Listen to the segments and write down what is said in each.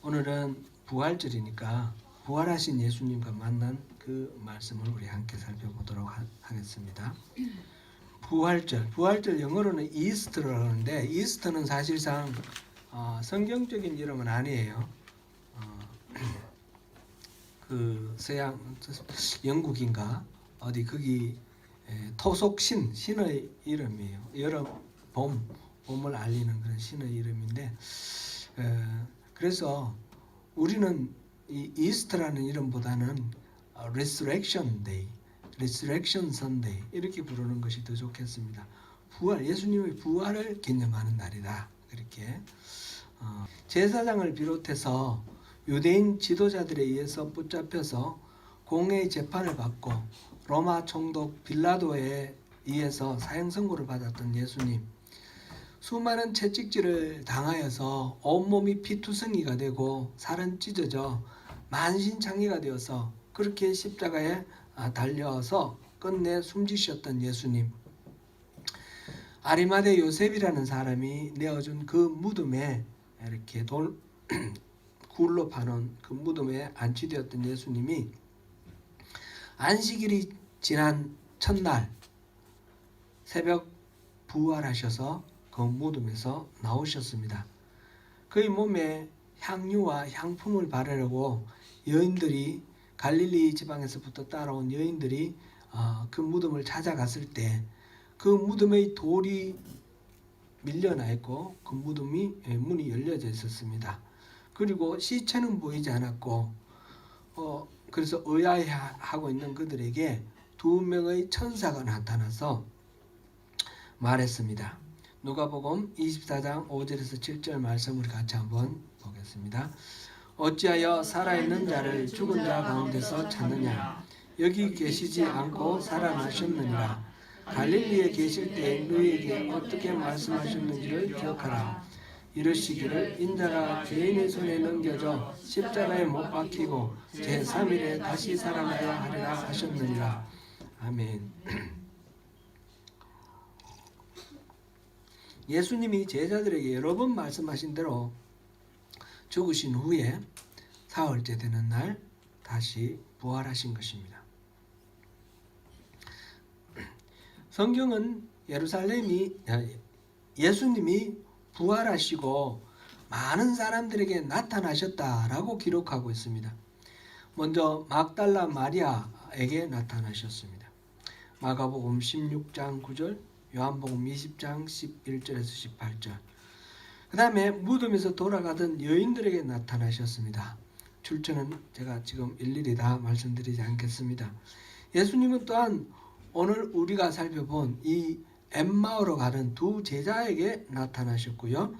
오늘은 부활절이니까 부활하신 예수님과 만난 그 말씀을 우리 함께 살펴보도록 하겠습니다. 부활절 영어로는 이스터라고 하는데 이스터는 사실상 성경적인 이름은 아니에요. 그 서양 영국인가 어디 거기 토속 신의 이름이에요. 여름 봄을 알리는 그런 신의 이름인데 그래서 우리는 이 이스터라는 이름보다는 Resurrection Day, Resurrection Sunday 이렇게 부르는 것이 더 좋겠습니다. 부활, 예수님의 부활을 기념하는 날이다. 그렇게 제사장을 비롯해서 유대인 지도자들에 의해서 붙잡혀서 공회의 재판을 받고 로마 총독 빌라도에 의해서 사형 선고를 받았던 예수님, 수많은 채찍질을 당하여서 온몸이 피투성이가 되고 살은 찢어져 만신창이가 되어서 그렇게 십자가에 달려서 끝내 숨지셨던 예수님, 아리마대 요셉이라는 사람이 내어준 그 무덤에 이렇게 굴로 파놓은 그 무덤에 안치되었던 예수님이 안식일이 지난 첫날 새벽 부활하셔서 그 무덤에서 나오셨습니다. 그의 몸에 향유와 향품을 바르려고 여인들이 갈릴리 지방에서부터 따라온 여인들이 그 무덤을 찾아갔을 때 그 무덤의 돌이 밀려나 있고 그 무덤이 문이 열려져 있었습니다. 그리고 시체는 보이지 않았고 그래서 의아해하고 있는 그들에게 두 명의 천사가 나타나서 말했습니다. 누가복음 24장 5절에서 7절 말씀을 같이 한번 보겠습니다. 어찌하여 살아있는 자를 죽은 자 가운데서 찾느냐? 여기 계시지 않고 살아나셨느니라. 갈릴리에 계실 때 너희에게 어떻게 말씀하셨는지를 기억하라. 이르시기를 인자가 죄인의 손에 넘겨져 십자가에 못 박히고 제3일에 다시 살아나야 하리라 하셨느니라. 아멘. 예수님이 제자들에게 여러 번 말씀하신 대로 죽으신 후에 사흘째 되는 날 다시 부활하신 것입니다. 성경은 예수님이 부활하시고 많은 사람들에게 나타나셨다라고 기록하고 있습니다. 먼저 막달라 마리아에게 나타나셨습니다. 마가복음 16장 9절, 요한복음 20장 11절에서 18절. 그 다음에 무덤에서 돌아가던 여인들에게 나타나셨습니다. 출처는 제가 지금 일일이 다 말씀드리지 않겠습니다. 예수님은 또한 오늘 우리가 살펴본 이 엠마오로 가는 두 제자에게 나타나셨고요.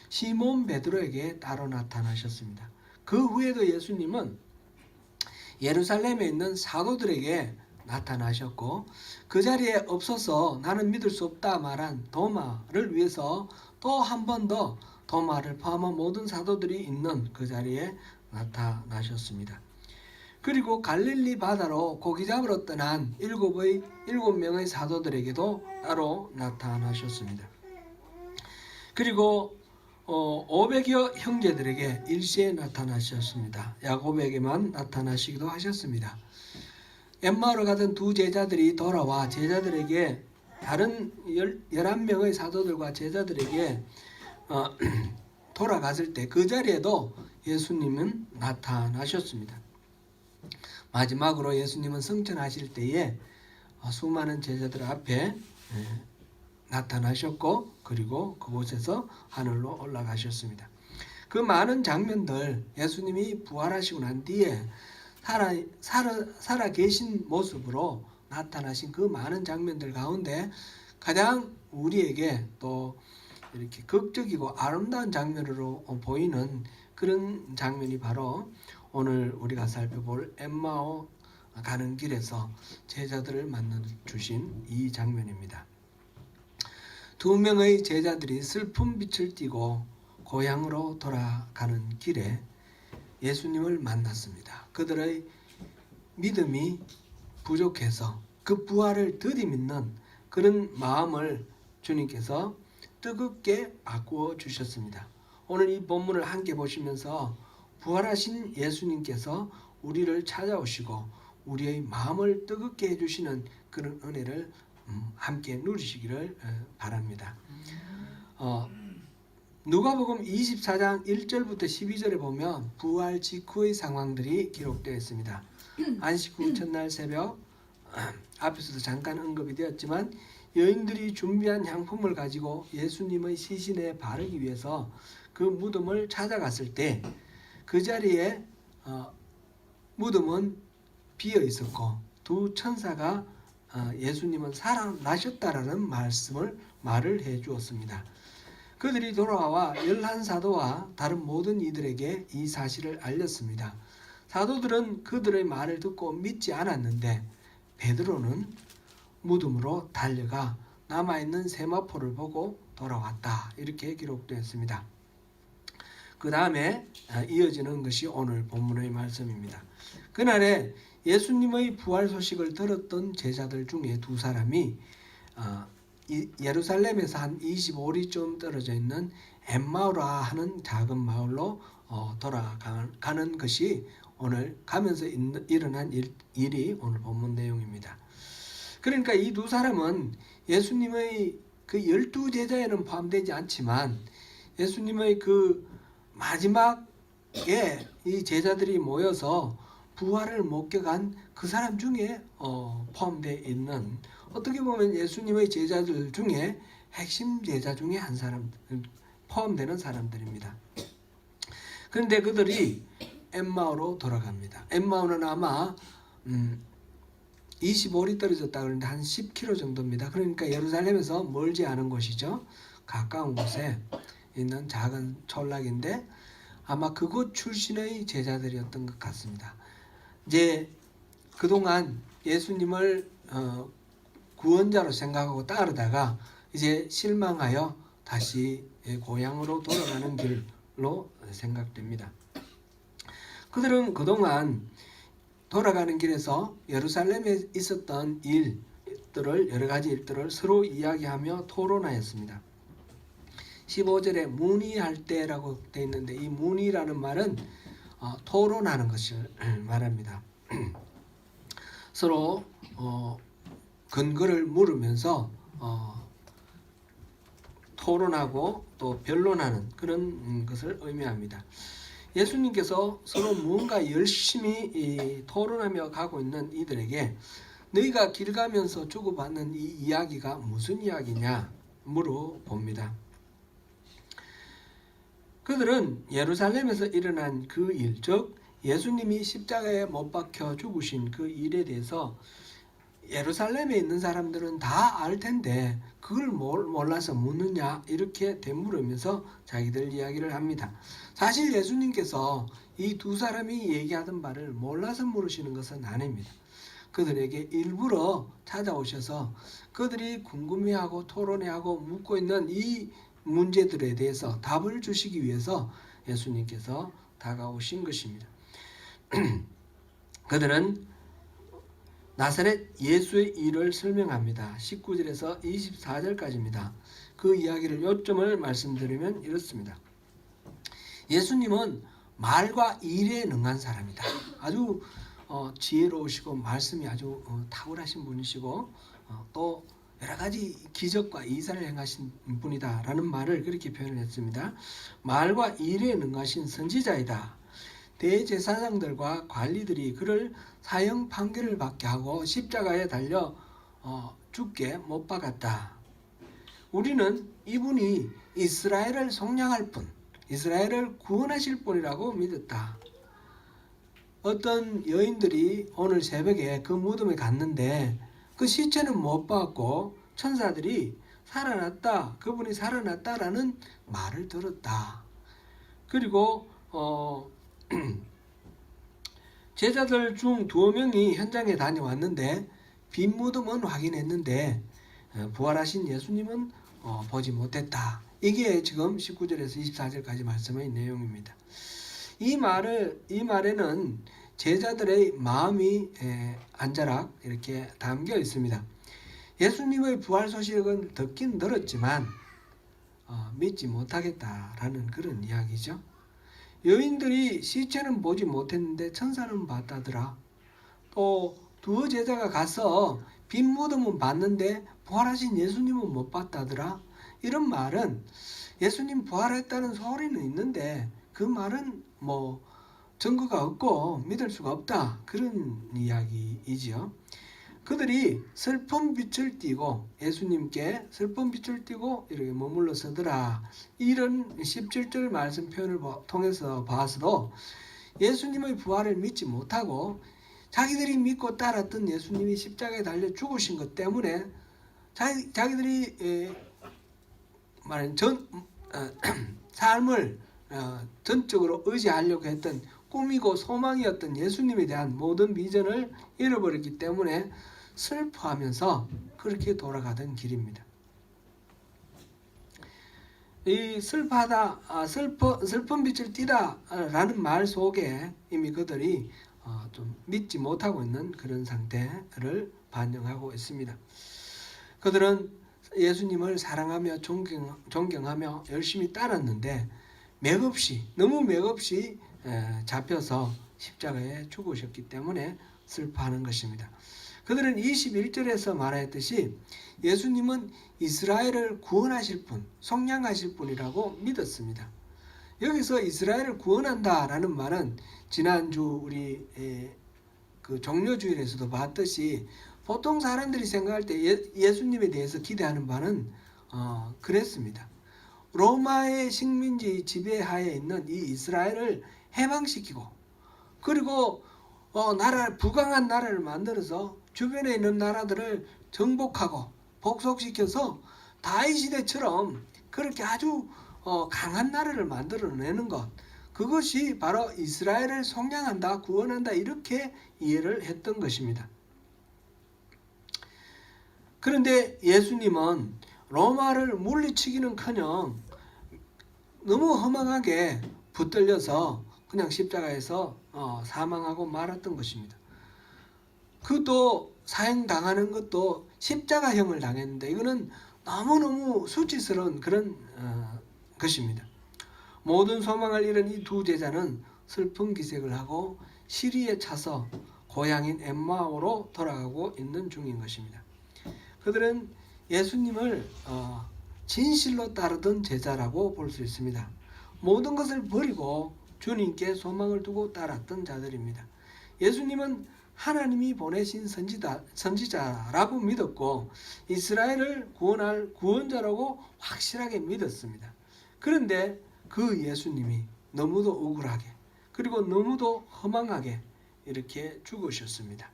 시몬 베드로에게 따로 나타나셨습니다. 그 후에도 예수님은 예루살렘에 있는 사도들에게 나타나셨고 그 자리에 없어서 나는 믿을 수 없다 말한 도마를 위해서 또 한 번 더 도마를 포함한 모든 사도들이 있는 그 자리에 나타나셨습니다. 그리고 갈릴리 바다로 고기 잡으러 떠난 7명의 사도들에게도 따로 나타나셨습니다. 그리고 500여 형제들에게 일시에 나타나셨습니다. 야곱에게만 나타나시기도 하셨습니다. 엠마오로 가던 두 제자들이 돌아와 제자들에게 다른 11명의 사도들과 제자들에게 돌아갔을 때 그 자리에도 예수님은 나타나셨습니다. 마지막으로 예수님은 승천하실 때에 수많은 제자들 앞에 나타나셨고 그리고 그곳에서 하늘로 올라가셨습니다. 그 많은 장면들 예수님이 부활하시고 난 뒤에 살아 계신 모습으로 나타나신 그 많은 장면들 가운데 가장 우리에게 또 이렇게 극적이고 아름다운 장면으로 보이는 그런 장면이 바로 오늘 우리가 살펴볼 엠마오 가는 길에서 제자들을 만나 주신 이 장면입니다. 두 명의 제자들이 슬픈 빛을 띠고 고향으로 돌아가는 길에 예수님을 만났습니다. 그들의 믿음이 부족해서 그 부활을 더디 믿는 그런 마음을 주님께서 뜨겁게 바꾸어 주셨습니다. 오늘 이 본문을 함께 보시면서 부활하신 예수님께서 우리를 찾아오시고 우리의 마음을 뜨겁게 해주시는 그런 은혜를 함께 누리시기를 바랍니다. 누가복음 24장 1절부터 12절에 보면 부활 직후의 상황들이 기록되어 있습니다. 안식 후 첫날 새벽, 앞에서도 잠깐 언급이 되었지만 여인들이 준비한 향품을 가지고 예수님의 시신에 바르기 위해서 그 무덤을 찾아갔을 때 그 자리에 무덤은 비어 있었고 두 천사가 예수님은 살아나셨다라는 말을 해 주었습니다. 그들이 돌아와 11사도와 다른 모든 이들에게 이 사실을 알렸습니다. 사도들은 그들의 말을 듣고 믿지 않았는데 베드로는 무덤으로 달려가 남아있는 세마포를 보고 돌아왔다. 이렇게 기록되었습니다. 그 다음에 이어지는 것이 오늘 본문의 말씀입니다. 그날에 예수님의 부활 소식을 들었던 제자들 중에 두 사람이 예루살렘에서 한 25리쯤 떨어져 있는 엠마오라 하는 작은 마을로 돌아가는 것이 오늘 가면서 일어난 일이 오늘 본문 내용입니다. 그러니까 이 두 사람은 예수님의 그 12제자에는 포함되지 않지만 예수님의 그 마지막에 이 제자들이 모여서 부활을 목격한 그 사람 중에 포함되어 있는, 어떻게 보면 예수님의 제자들 중에 핵심 제자 중에 한 사람, 포함되는 사람들입니다. 그런데 그들이 엠마오로 돌아갑니다. 엠마오는 아마 25리 떨어졌다 그러는데 한 10km 정도입니다. 그러니까 예루살렘에서 멀지 않은 곳이죠. 가까운 곳에 있는 작은 촌락인데 아마 그곳 출신의 제자들이었던 것 같습니다. 이제 그동안 예수님을 구원자로 생각하고 따르다가 이제 실망하여 다시 고향으로 돌아가는 길로 생각됩니다. 그들은 그동안 돌아가는 길에서 예루살렘에 있었던 여러 가지 일들을 서로 이야기하며 토론하였습니다. 15절에 문의할 때라고 되어 있는데 이 문의라는 말은 토론하는 것을 말합니다. 서로 근거를 물으면서 토론하고 또 변론하는 그런 것을 의미합니다. 예수님께서 서로 무언가 열심히 토론하며 가고 있는 이들에게 너희가 길 가면서 주고받는 이 이야기가 무슨 이야기냐 물어봅니다. 그들은 예루살렘에서 일어난 그 일, 즉 예수님이 십자가에 못 박혀 죽으신 그 일에 대해서 예루살렘에 있는 사람들은 다 알 텐데 그걸 몰라서 묻느냐 이렇게 되물으면서 자기들 이야기를 합니다. 사실 예수님께서 이 두 사람이 얘기하던 바를 몰라서 물으시는 것은 아닙니다. 그들에게 일부러 찾아오셔서 그들이 궁금해하고 토론해하고 묻고 있는 이 문제들에 대해서 답을 주시기 위해서 예수님께서 다가오신 것입니다. 그들은 나사렛 예수의 일을 설명합니다. 19절에서 24절까지입니다. 그 이야기를 요점을 말씀드리면 이렇습니다. 예수님은 말과 일에 능한 사람이다. 아주 지혜로우시고 말씀이 아주 탁월하신 분이시고 또 여러 가지 기적과 이사를 행하신 분이다라는 말을 그렇게 표현을 했습니다. 말과 일에 능하신 선지자이다. 대제사장들과 관리들이 그를 사형 판결을 받게 하고 십자가에 달려 죽게 못 박았다. 우리는 이분이 이스라엘을 속량할 분, 이스라엘을 구원하실 분이라고 믿었다. 어떤 여인들이 오늘 새벽에 그 무덤에 갔는데 그 시체는 못 봤고 천사들이 살아났다, 그분이 살아났다라는 말을 들었다. 그리고 제자들 중 2명이 현장에 다녀왔는데 빈 무덤은 확인했는데 부활하신 예수님은 보지 못했다. 이게 지금 19절에서 24절까지 말씀의 내용입니다. 이 말에는 제자들의 마음이 안자락 이렇게 담겨 있습니다. 예수님의 부활 소식은 듣긴 들었지만 믿지 못하겠다라는 그런 이야기죠. 여인들이 시체는 보지 못했는데 천사는 봤다더라. 또 두 제자가 가서 빈 무덤은 봤는데 부활하신 예수님은 못 봤다더라. 이런 말은 예수님 부활했다는 소리는 있는데 그 말은 뭐 증거가 없고 믿을 수가 없다, 그런 이야기이지요. 그들이 슬픈 빛을 띠고 예수님께 슬픈 빛을 띠고 이렇게 머물러 서더라. 이런 17절 말씀 표현을 통해서 봐서도 예수님의 부활을 믿지 못하고 자기들이 믿고 따랐던 예수님이 십자가에 달려 죽으신 것 때문에 자기들이 말하는 삶을 전적으로 의지하려고 했던 꿈이고 소망이었던 예수님에 대한 모든 비전을 잃어버렸기 때문에 슬퍼하면서 그렇게 돌아가던 길입니다. 이 슬픈 빛을 띠다라는 말 속에 이미 그들이 좀 믿지 못하고 있는 그런 상태를 반영하고 있습니다. 그들은 예수님을 사랑하며 존경하며 열심히 따랐는데 너무 맥없이 잡혀서 십자가에 죽으셨기 때문에 슬퍼하는 것입니다. 그들은 21절에서 말했듯이 예수님은 이스라엘을 구원하실 분, 속량하실 분이라고 믿었습니다. 여기서 이스라엘을 구원한다라는 말은 지난주 우리 그 종료주일에서도 봤듯이 보통 사람들이 생각할 때 예수님에 대해서 기대하는 바는 그랬습니다. 로마의 식민지 지배하에 있는 이 이스라엘을 해방시키고 그리고 부강한 나라를 만들어서 주변에 있는 나라들을 정복하고 복속시켜서 다윗 시대처럼 그렇게 아주 강한 나라를 만들어내는 것, 그것이 바로 이스라엘을 속량한다, 구원한다, 이렇게 이해를 했던 것입니다. 그런데 예수님은 로마를 물리치기는커녕 너무 허망하게 붙들려서 그냥 십자가에서 사망하고 말았던 것입니다. 그것도 사형당하는 것도 십자가형을 당했는데 이거는 너무너무 수치스러운 그런 것입니다. 모든 소망을 잃은 이 두 제자는 슬픈 기색을 하고 시리에 차서 고향인 엠마오로 돌아가고 있는 중인 것입니다. 그들은 예수님을 진실로 따르던 제자라고 볼 수 있습니다. 모든 것을 버리고 주님께 소망을 두고 따랐던 자들입니다. 예수님은 하나님이 보내신 선지자라고 믿었고 이스라엘을 구원할 구원자라고 확실하게 믿었습니다. 그런데 그 예수님이 너무도 억울하게 그리고 너무도 허망하게 이렇게 죽으셨습니다.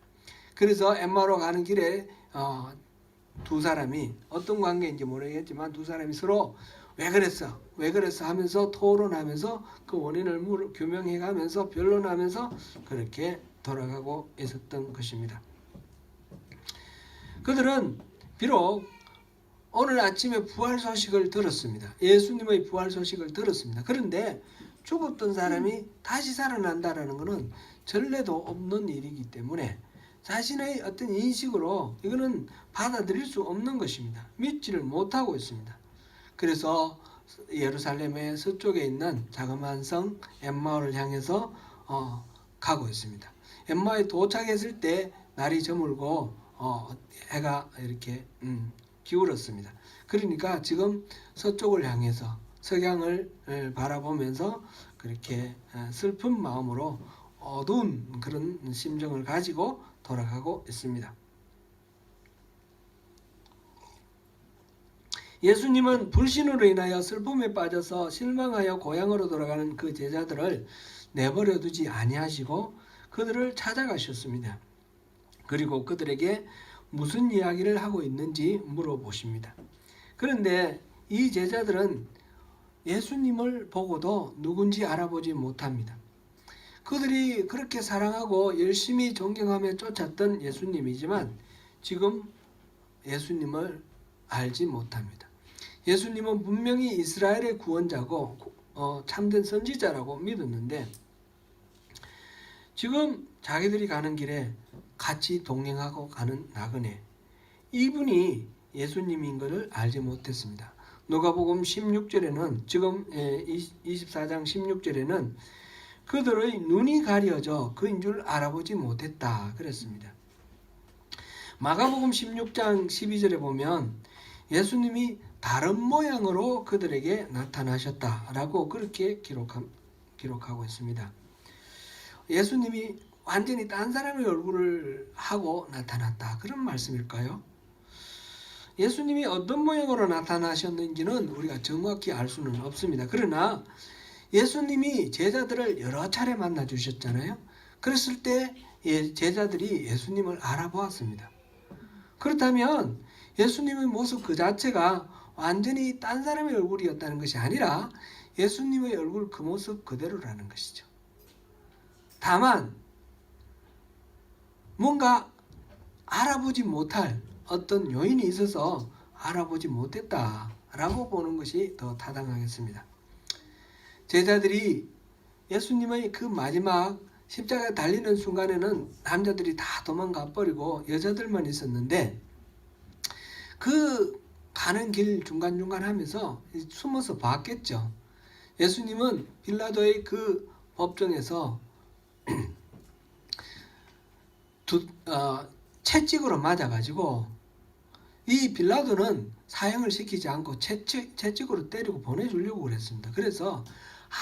그래서 엠마오로 가는 길에 두 사람이 어떤 관계인지 모르겠지만 두 사람이 서로 왜 그랬어 하면서 토론하면서 그 원인을 규명해가면서 변론하면서 그렇게 돌아가고 있었던 것입니다. 그들은 비록 오늘 아침에 부활 소식을 들었습니다. 예수님의 부활 소식을 들었습니다. 그런데 죽었던 사람이 다시 살아난다라는 것은 전례도 없는 일이기 때문에 자신의 어떤 인식으로 이거는 받아들일 수 없는 것입니다. 믿지를 못하고 있습니다. 그래서 예루살렘의 서쪽에 있는 자그마한 성 엠마오를 향해서 가고 있습니다. 엠마오에 도착했을 때 날이 저물고 해가 이렇게 기울었습니다. 그러니까 지금 서쪽을 향해서 석양을 바라보면서 그렇게 슬픈 마음으로 어두운 그런 심정을 가지고 돌아가고 있습니다. 예수님은 불신으로 인하여 슬픔에 빠져서 실망하여 고향으로 돌아가는 그 제자들을 내버려 두지 아니하시고 그들을 찾아가셨습니다. 그리고 그들에게 무슨 이야기를 하고 있는지 물어보십니다. 그런데 이 제자들은 예수님을 보고도 누군지 알아보지 못합니다. 그들이 그렇게 사랑하고 열심히 존경하며 쫓았던 예수님이지만 지금 예수님을 알지 못합니다. 예수님은 분명히 이스라엘의 구원자고 참된 선지자라고 믿었는데 지금 자기들이 가는 길에 같이 동행하고 가는 나그네, 이분이 예수님인 것을 알지 못했습니다. 누가복음 16절에는 지금 24장 16절에는 그들의 눈이 가려져 그인 줄 알아보지 못했다 그랬습니다. 마가복음 16장 12절에 보면 예수님이 다른 모양으로 그들에게 나타나셨다라고 그렇게 기록하고 있습니다. 예수님이 완전히 딴 사람의 얼굴을 하고 나타났다, 그런 말씀일까요? 예수님이 어떤 모양으로 나타나셨는지는 우리가 정확히 알 수는 없습니다. 그러나 예수님이 제자들을 여러 차례 만나 주셨잖아요. 그랬을 때 제자들이 예수님을 알아보았습니다. 그렇다면 예수님의 모습 그 자체가 완전히 딴 사람의 얼굴이었다는 것이 아니라 예수님의 얼굴 그 모습 그대로라는 것이죠. 다만 뭔가 알아보지 못할 어떤 요인이 있어서 알아보지 못했다라고 보는 것이 더 타당하겠습니다. 제자들이 예수님의 그 마지막 십자가에 달리는 순간에는 남자들이 다 도망가 버리고 여자들만 있었는데 그 가는 길 중간중간 하면서 숨어서 봤겠죠. 예수님은 빌라도의 그 법정에서 채찍으로 맞아가지고 이 빌라도는 사형을 시키지 않고 채찍으로 때리고 보내주려고 그랬습니다. 그래서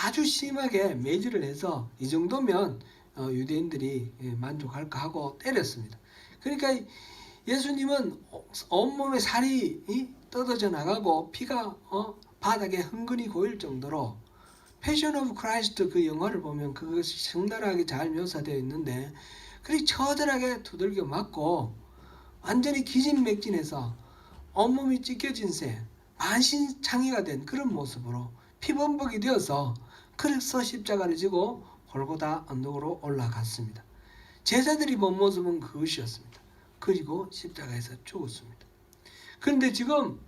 아주 심하게 매질을 해서 이 정도면 유대인들이 만족할까 하고 때렸습니다. 그러니까 예수님은 온몸에 살이 뜯어져 나가고 피가 바닥에 흥건히 고일 정도로 패션 오브 크라이스트 그 영화를 보면 그것이 적나라하게 잘 묘사되어 있는데 그렇게 처절하게 두들겨 맞고 완전히 기진맥진해서 온몸이 찢겨진 새 만신창이가 된 그런 모습으로 피범벅이 되어서 그래서 십자가를 지고 골고다 언덕으로 올라갔습니다. 제자들이 본 모습은 그것이었습니다. 그리고 십자가에서 죽었습니다. 그런데 지금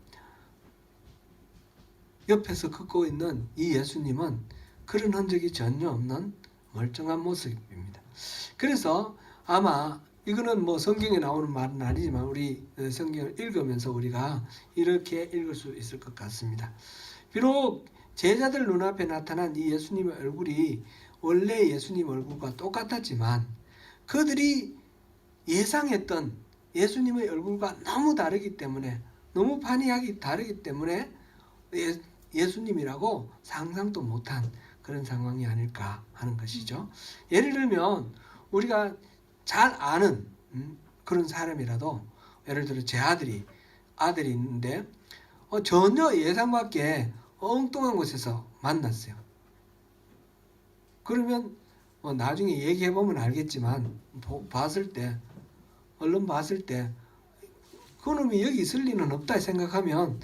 옆에서 걷고 있는 이 예수님은 그런 흔적이 전혀 없는 멀쩡한 모습입니다. 그래서 아마 이거는 뭐 성경에 나오는 말은 아니지만 우리 성경을 읽으면서 우리가 이렇게 읽을 수 있을 것 같습니다. 비록 제자들 눈앞에 나타난 이 예수님의 얼굴이 원래 예수님 얼굴과 똑같았지만 그들이 예상했던 예수님의 얼굴과 너무 다르기 때문에 너무 판이하기 다르기 때문에 예수님이라고 상상도 못한 그런 상황이 아닐까 하는 것이죠. 예를 들면 우리가 잘 아는 그런 사람이라도 예를 들어 제 아들이 있는데 전혀 예상 밖에 엉뚱한 곳에서 만났어요. 그러면 나중에 얘기해보면 알겠지만 얼른 봤을 때 그놈이 여기 있을 리는 없다 생각하면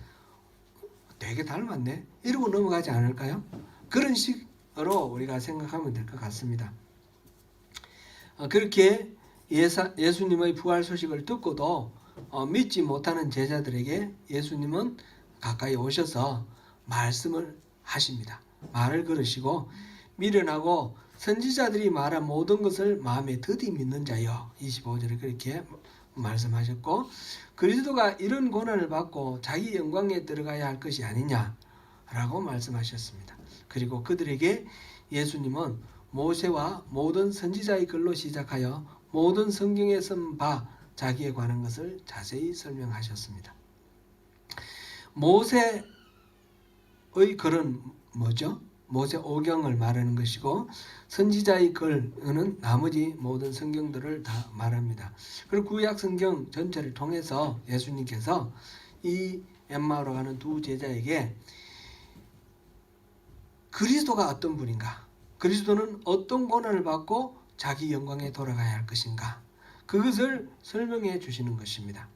되게 닮았네 이러고 넘어가지 않을까요? 그런 식으로 우리가 생각하면 될 것 같습니다. 그렇게 예수님의 부활 소식을 듣고도 믿지 못하는 제자들에게 예수님은 가까이 오셔서 말씀을 하십니다. 말을 걸으시고 미련하고 선지자들이 말한 모든 것을 마음에 드디 믿는 자여 25절에 그렇게 말씀하셨고 그리스도가 이런 고난을 받고 자기 영광에 들어가야 할 것이 아니냐라고 말씀하셨습니다. 그리고 그들에게 예수님은 모세와 모든 선지자의 글로 시작하여 모든 성경에 쓴 바 자기에 관한 것을 자세히 설명하셨습니다. 모세의 글은 뭐죠? 모세 오경을 말하는 것이고 선지자의 글은 나머지 모든 성경들을 다 말합니다. 그리고 구약 성경 전체를 통해서 예수님께서 이 엠마오로 가는 두 제자에게 그리스도가 어떤 분인가, 그리스도는 어떤 고난을 받고 자기 영광에 돌아가야 할 것인가, 그것을 설명해 주시는 것입니다.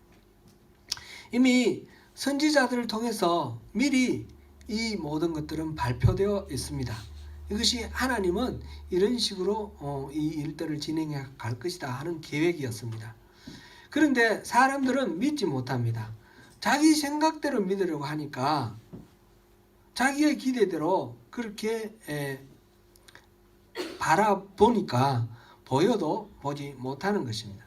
이미 선지자들을 통해서 미리 이 모든 것들은 발표되어 있습니다. 이것이 하나님은 이런 식으로 이 일들을 진행해 갈 것이다 하는 계획이었습니다. 그런데 사람들은 믿지 못합니다. 자기 생각대로 믿으려고 하니까 자기의 기대대로 그렇게 바라보니까 보여도 보지 못하는 것입니다.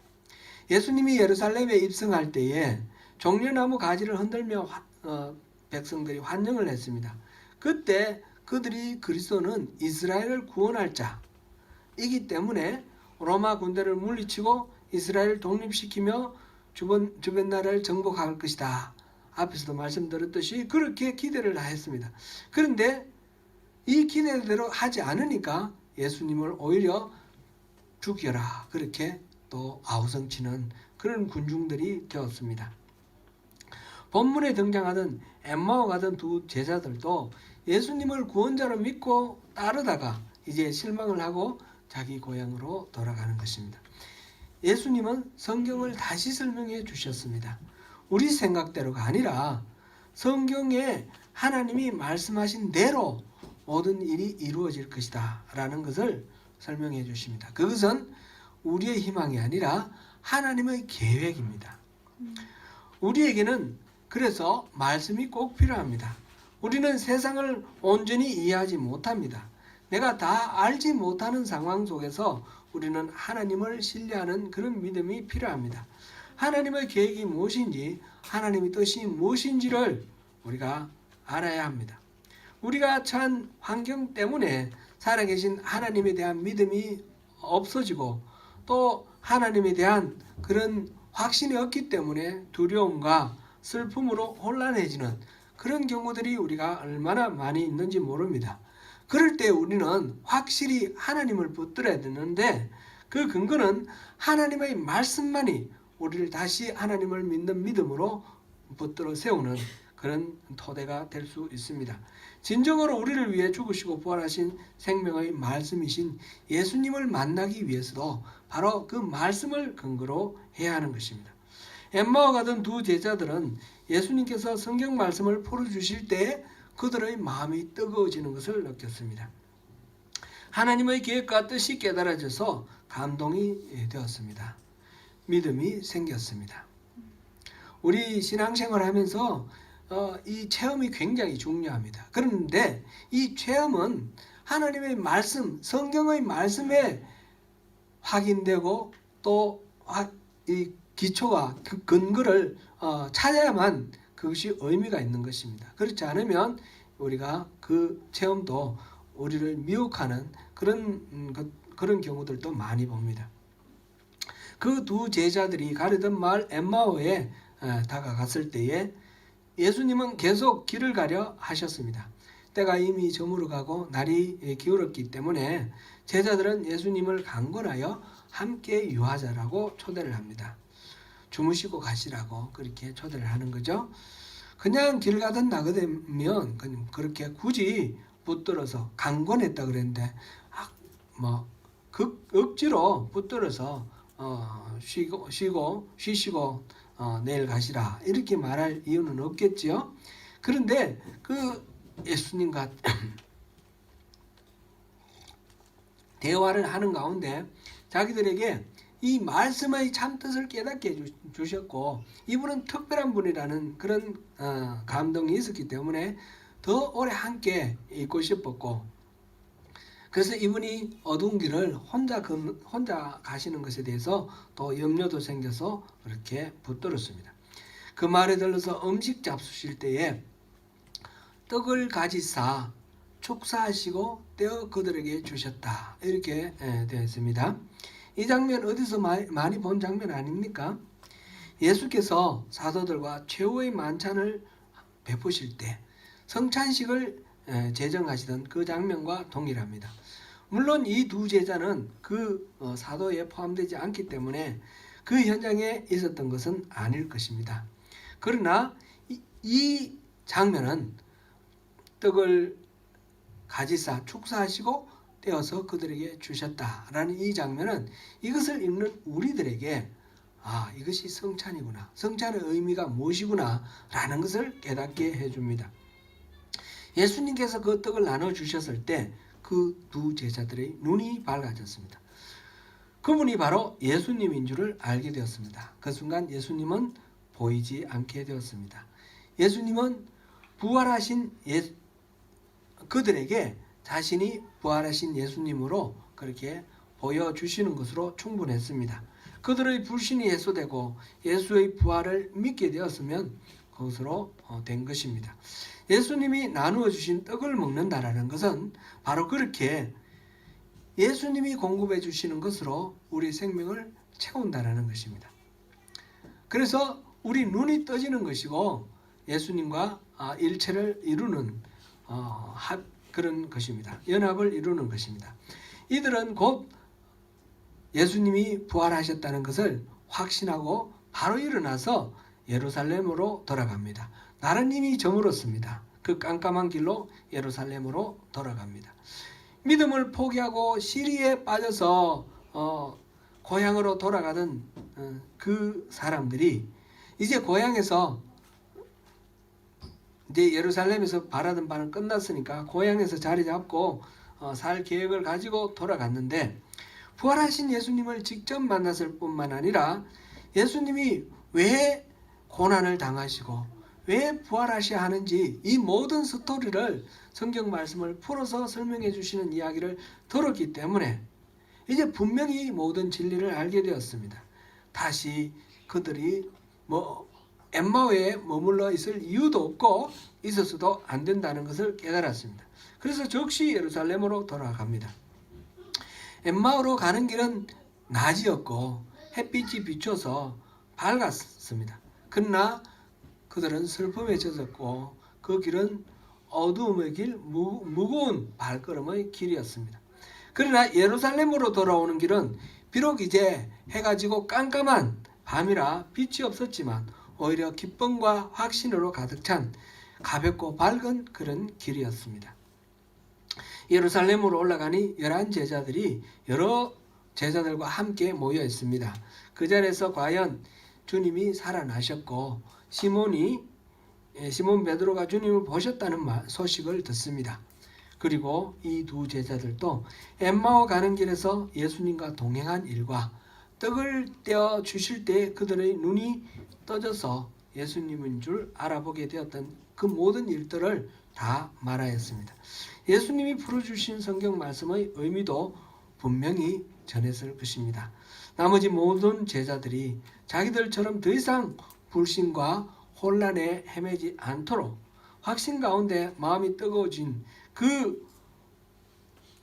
예수님이 예루살렘에 입성할 때에 종려나무 가지를 흔들며 백성들이 환영을 했습니다. 그때 그들이 그리스도는 이스라엘을 구원할 자, 때문에 로마 군대를 물리치고 이스라엘을 독립시키며 주변 나라를 정복할 것이다. 앞에서도 말씀드렸듯이 그렇게 기대를 다 했습니다. 그런데 이 기대대로 하지 않으니까 예수님을 오히려 죽여라, 그렇게 또 아우성치는 그런 군중들이 되었습니다. 본문에 등장하던 엠마오 가던 두 제자들도 예수님을 구원자로 믿고 따르다가 이제 실망을 하고 자기 고향으로 돌아가는 것입니다. 예수님은 성경을 다시 설명해 주셨습니다. 우리 생각대로가 아니라 성경에 하나님이 말씀하신 대로 모든 일이 이루어질 것이다 라는 것을 설명해 주십니다. 그것은 우리의 희망이 아니라 하나님의 계획입니다. 우리에게는 그래서 말씀이 꼭 필요합니다. 우리는 세상을 온전히 이해하지 못합니다. 내가 다 알지 못하는 상황 속에서 우리는 하나님을 신뢰하는 그런 믿음이 필요합니다. 하나님의 계획이 무엇인지, 하나님의 뜻이 무엇인지를 우리가 알아야 합니다. 우리가 처한 환경 때문에 살아계신 하나님에 대한 믿음이 없어지고 또 하나님에 대한 그런 확신이 없기 때문에 두려움과 슬픔으로 혼란해지는 그런 경우들이 우리가 얼마나 많이 있는지 모릅니다. 그럴 때 우리는 확실히 하나님을 붙들어야 되는데 그 근거는 하나님의 말씀만이 우리를 다시 하나님을 믿는 믿음으로 붙들어 세우는 그런 토대가 될 수 있습니다. 진정으로 우리를 위해 죽으시고 부활하신 생명의 말씀이신 예수님을 만나기 위해서도 바로 그 말씀을 근거로 해야 하는 것입니다. 엠마오 가던 두 제자들은 예수님께서 성경 말씀을 풀어주실 때 그들의 마음이 뜨거워지는 것을 느꼈습니다. 하나님의 계획과 뜻이 깨달아져서 감동이 되었습니다. 믿음이 생겼습니다. 우리 신앙생활을 하면서 이 체험이 굉장히 중요합니다. 그런데 이 체험은 하나님의 말씀, 성경의 말씀에 확인되고 또 이 기초와 그 근거를 찾아야만 그것이 의미가 있는 것입니다. 그렇지 않으면 우리가 그 체험도 우리를 미혹하는 그런 경우들도 많이 봅니다. 그 두 제자들이 가려던 마을 엠마오에 다가갔을 때에 예수님은 계속 길을 가려 하셨습니다. 때가 이미 저물어 가고 날이 기울었기 때문에 제자들은 예수님을 강권하여 함께 유하자라고 초대를 합니다. 주무시고 가시라고 그렇게 초대를 하는 거죠. 그냥 길 가던 나가되면 그렇게 굳이 붙들어서 강권했다 그랬는데 억지로 붙들어서 쉬시고 내일 가시라 이렇게 말할 이유는 없겠지요. 그런데 그 예수님과 대화를 하는 가운데 자기들에게 이 말씀의 참뜻을 깨닫게 해주셨고 이분은 특별한 분이라는 그런 감동이 있었기 때문에 더 오래 함께 있고 싶었고, 그래서 이분이 어두운 길을 혼자 가시는 것에 대해서 또 염려도 생겨서 그렇게 붙들었습니다. 그 말에 들러서 음식 잡수실 때에 떡을 가지사 축사하시고 떼어 그들에게 주셨다 이렇게 되어 있습니다. 이 장면 어디서 많이 본 장면 아닙니까? 예수께서 사도들과 최후의 만찬을 베푸실 때 성찬식을 제정하시던 그 장면과 동일합니다. 물론 이 두 제자는 그 사도에 포함되지 않기 때문에 그 현장에 있었던 것은 아닐 것입니다. 그러나 이 장면은 떡을 가지사 축사하시고 떼어서 그들에게 주셨다라는 이 장면은 이것을 읽는 우리들에게 이것이 성찬이구나, 성찬의 의미가 무엇이구나 라는 것을 깨닫게 해줍니다. 예수님께서 그 떡을 나눠주셨을 때 그 두 제자들의 눈이 밝아졌습니다. 그분이 바로 예수님인 줄을 알게 되었습니다. 그 순간 예수님은 보이지 않게 되었습니다. 예수님은 부활하신 그들에게 자신이 부활하신 예수님으로 그렇게 보여주시는 것으로 충분했습니다. 그들의 불신이 해소되고 예수의 부활을 믿게 되었으면 그것으로 된 것입니다. 예수님이 나누어 주신 떡을 먹는다라는 것은 바로 그렇게 예수님이 공급해 주시는 것으로 우리 생명을 채운다라는 것입니다. 그래서 우리 눈이 떠지는 것이고 예수님과 일체를 이루는 그런 것입니다. 연합을 이루는 것입니다. 이들은 곧 예수님이 부활하셨다는 것을 확신하고 바로 일어나서 예루살렘으로 돌아갑니다. 날은 이미 저물었습니다. 그 깜깜한 길로 예루살렘으로 돌아갑니다. 믿음을 포기하고 시리에 빠져서 고향으로 돌아가던 그 사람들이 이제 고향에서 이제 예루살렘에서 바라던 바는 끝났으니까 고향에서 자리 잡고 살 계획을 가지고 돌아갔는데, 부활하신 예수님을 직접 만났을 뿐만 아니라 예수님이 왜 고난을 당하시고 왜 부활하셔야 하는지 이 모든 스토리를 성경 말씀을 풀어서 설명해 주시는 이야기를 들었기 때문에 이제 분명히 모든 진리를 알게 되었습니다. 다시 그들이 엠마오에 머물러 있을 이유도 없고 있어서도 안 된다는 것을 깨달았습니다. 그래서 즉시 예루살렘으로 돌아갑니다. 엠마오로 가는 길은 낮이었고 햇빛이 비춰서 밝았습니다. 그러나 그들은 슬픔에 젖었고 그 길은 어두움의 길, 무거운 발걸음의 길이었습니다. 그러나 예루살렘으로 돌아오는 길은 비록 이제 해가 지고 깜깜한 밤이라 빛이 없었지만 오히려 기쁨과 확신으로 가득 찬 가볍고 밝은 그런 길이었습니다. 예루살렘으로 올라가니 11 제자들이 여러 제자들과 함께 모여 있습니다. 그 자리에서 과연 주님이 살아나셨고 시몬 베드로가 주님을 보셨다는 소식을 듣습니다. 그리고 이 두 제자들도 엠마오 가는 길에서 예수님과 동행한 일과 떡을 떼어 주실 때 그들의 눈이 떠져서 예수님인 줄 알아보게 되었던 그 모든 일들을 다 말하였습니다. 예수님이 풀어주신 성경 말씀의 의미도 분명히 전했을 것입니다. 나머지 모든 제자들이 자기들처럼 더 이상 불신과 혼란에 헤매지 않도록 확신 가운데 마음이 뜨거워진 그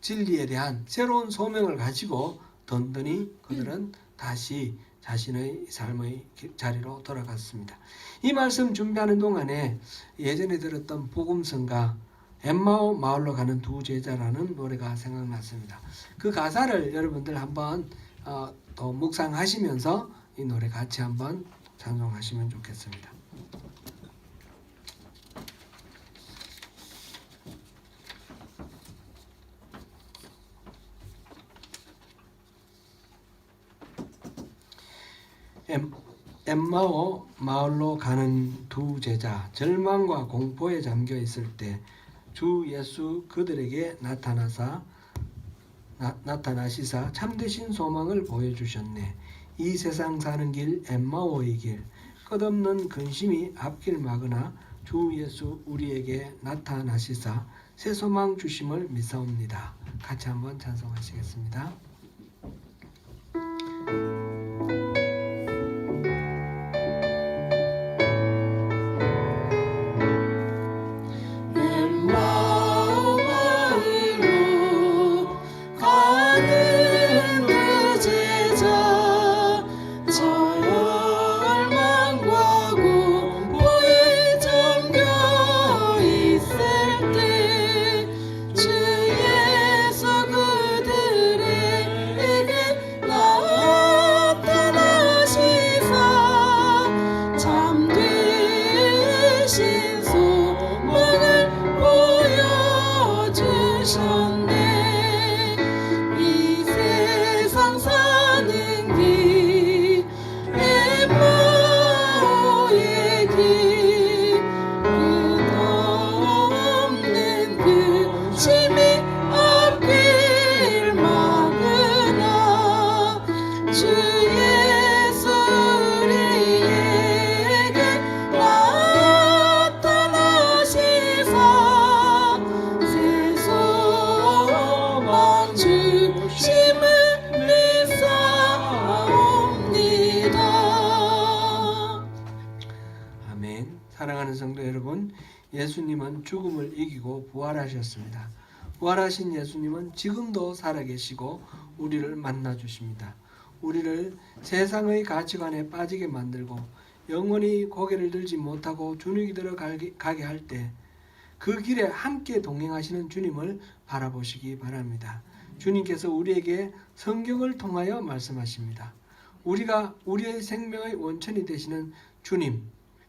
진리에 대한 새로운 소명을 가지고 든든히 그들은 다시 자신의 삶의 자리로 돌아갔습니다. 이 말씀 준비하는 동안에 예전에 들었던 복음성가 엠마오 마을로 가는 두 제자라는 노래가 생각났습니다. 그 가사를 여러분들 한번 더 묵상하시면서 이 노래 같이 한번 찬송하시면 좋겠습니다. 엠마오 마을로 가는 두 제자, 절망과 공포에 잠겨 있을 때 주 예수 그들에게 나타나시사 참되신 소망을 보여주셨네. 이 세상 사는 길 엠마오의 길, 끝없는 근심이 앞길 막으나 주 예수 우리에게 나타나시사 새 소망 주심을 믿사옵니다. 같이 한번 찬송하시겠습니다. 사랑하는 성도 여러분, 예수님은 죽음을 이기고 부활하셨습니다. 부활하신 예수님은 지금도 살아계시고 우리를 만나 주십니다. 우리를 세상의 가치관에 빠지게 만들고 영원히 고개를 들지 못하고 주눅이 들어가게 할 때 그 길에 함께 동행하시는 주님을 바라보시기 바랍니다. 주님께서 우리에게 성경을 통하여 말씀하십니다. 우리가 우리의 생명의 원천이 되시는 주님,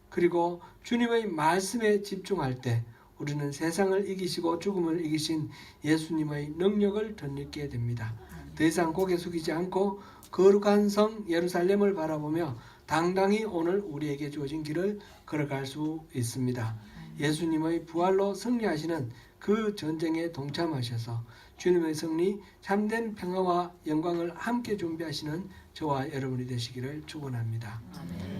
그리고 주님의 말씀에 집중할 때 우리는 세상을 이기시고 죽음을 이기신 예수님의 능력을 덧입게 됩니다. 더 이상 고개 숙이지 않고 거룩한 성 예루살렘을 바라보며 당당히 오늘 우리에게 주어진 길을 걸어갈 수 있습니다. 예수님의 부활로 승리하시는 그 전쟁에 동참하셔서 주님의 승리, 참된 평화와 영광을 함께 준비하시는 저와 여러분이 되시기를 축원합니다. 아멘.